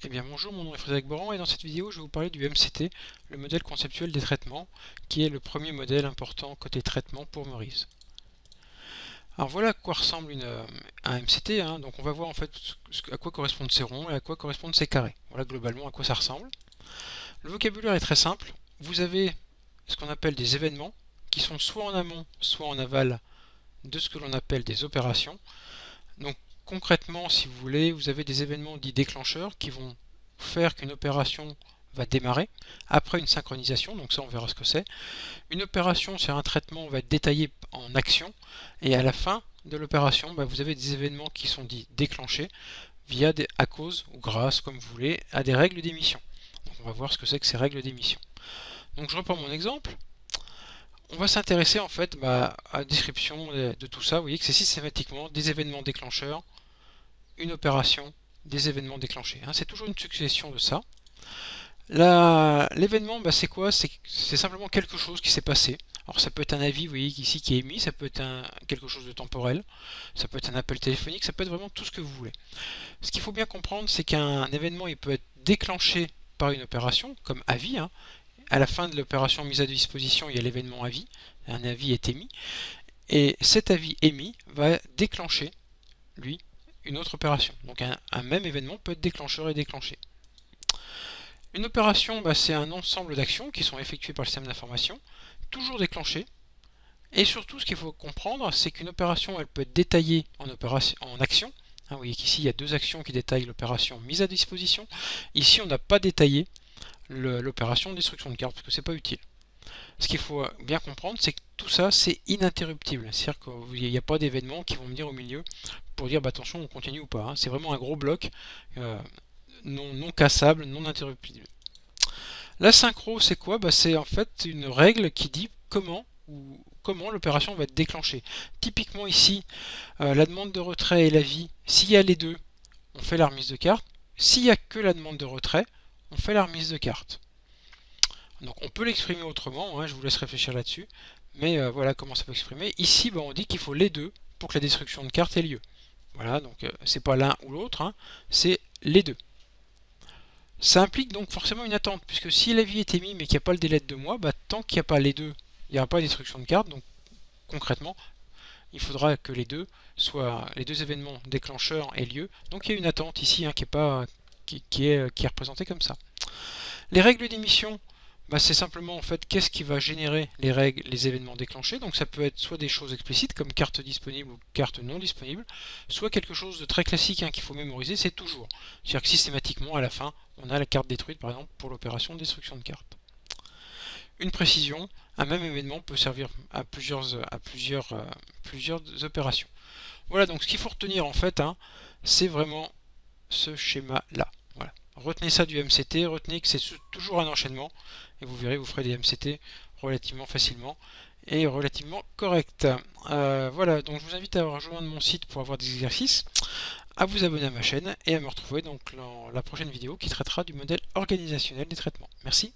Eh bien bonjour, mon nom est Frédéric Boran et dans cette vidéo je vais vous parler du MCT, le modèle conceptuel des traitements, qui est le premier modèle important côté traitement pour Meurize. Alors voilà à quoi ressemble un MCT, donc on va voir en fait à quoi correspondent ces ronds et à quoi correspondent ces carrés. Voilà globalement à quoi ça ressemble. Le vocabulaire est très simple, vous avez ce qu'on appelle des événements, qui sont soit en amont, soit en aval de ce que l'on appelle des opérations. Donc concrètement, si vous voulez, vous avez des événements dits déclencheurs qui vont faire qu'une opération va démarrer après une synchronisation, donc ça on verra ce que c'est. Une opération sur un traitement va être détaillée en action, et à la fin de l'opération, vous avez des événements qui sont dits déclenchés via à cause ou grâce, comme vous voulez, à des règles d'émission. Donc on va voir ce que c'est que ces règles d'émission. Donc je reprends mon exemple. On va s'intéresser en fait à la description de tout ça. Vous voyez que c'est systématiquement des événements déclencheurs, une opération, des événements déclenchés. C'est toujours une succession de ça. L'événement, c'est quoi? C'est simplement quelque chose qui s'est passé. Alors ça peut être un avis, vous voyez ici, qui est émis, ça peut être quelque chose de temporel, ça peut être un appel téléphonique, ça peut être vraiment tout ce que vous voulez. Ce qu'il faut bien comprendre, c'est qu'un événement, il peut être déclenché par une opération, comme avis. À la fin de l'opération mise à disposition, il y a l'événement avis, un avis est émis, et cet avis émis va déclencher, lui, une autre opération. Donc un même événement peut être déclencheur et déclenché. Une opération, c'est un ensemble d'actions qui sont effectuées par le système d'information, toujours déclenchées. Et surtout, ce qu'il faut comprendre, c'est qu'une opération, elle peut être détaillée en action. Vous voyez qu'ici, il y a deux actions qui détaillent l'opération mise à disposition. Ici, on n'a pas détaillé l'opération de destruction de carte, parce que c'est pas utile. Ce qu'il faut bien comprendre, c'est que tout ça, c'est ininterruptible. C'est-à-dire qu'il n'y a pas d'événements qui vont venir au milieu pour dire attention, on continue ou pas. C'est vraiment un gros bloc non cassable, non interruptible. La synchro, c'est quoi? C'est en fait une règle qui dit comment l'opération va être déclenchée. Typiquement ici, la demande de retrait et l'avis, s'il y a les deux, on fait la remise de carte. S'il n'y a que la demande de retrait, on fait la remise de carte. Donc on peut l'exprimer autrement, je vous laisse réfléchir là-dessus, mais voilà comment ça peut s'exprimer. Ici, on dit qu'il faut les deux pour que la destruction de carte ait lieu. Voilà, donc c'est pas l'un ou l'autre, c'est les deux. Ça implique donc forcément une attente, puisque si l'avis est émis mais qu'il n'y a pas le délai de 2 mois, tant qu'il n'y a pas les deux, il n'y aura pas de destruction de carte. Donc concrètement, il faudra que les deux événements déclencheurs aient lieu. Donc il y a une attente ici qui est représentée comme ça. Les règles d'émission, c'est simplement en fait qu'est-ce qui va générer les événements déclenchés. Donc ça peut être soit des choses explicites comme carte disponible ou carte non disponible, soit quelque chose de très classique qu'il faut mémoriser, c'est toujours. C'est-à-dire que systématiquement à la fin, on a la carte détruite par exemple pour l'opération de destruction de carte. Une précision, un même événement peut servir à plusieurs opérations. Voilà, donc ce qu'il faut retenir en fait, c'est vraiment ce schéma-là. Voilà. Retenez ça du MCT, retenez que c'est toujours un enchaînement, et vous verrez, vous ferez des MCT relativement facilement et relativement correct. Voilà, donc je vous invite à rejoindre mon site pour avoir des exercices, à vous abonner à ma chaîne et à me retrouver donc dans la prochaine vidéo qui traitera du modèle organisationnel des traitements. Merci.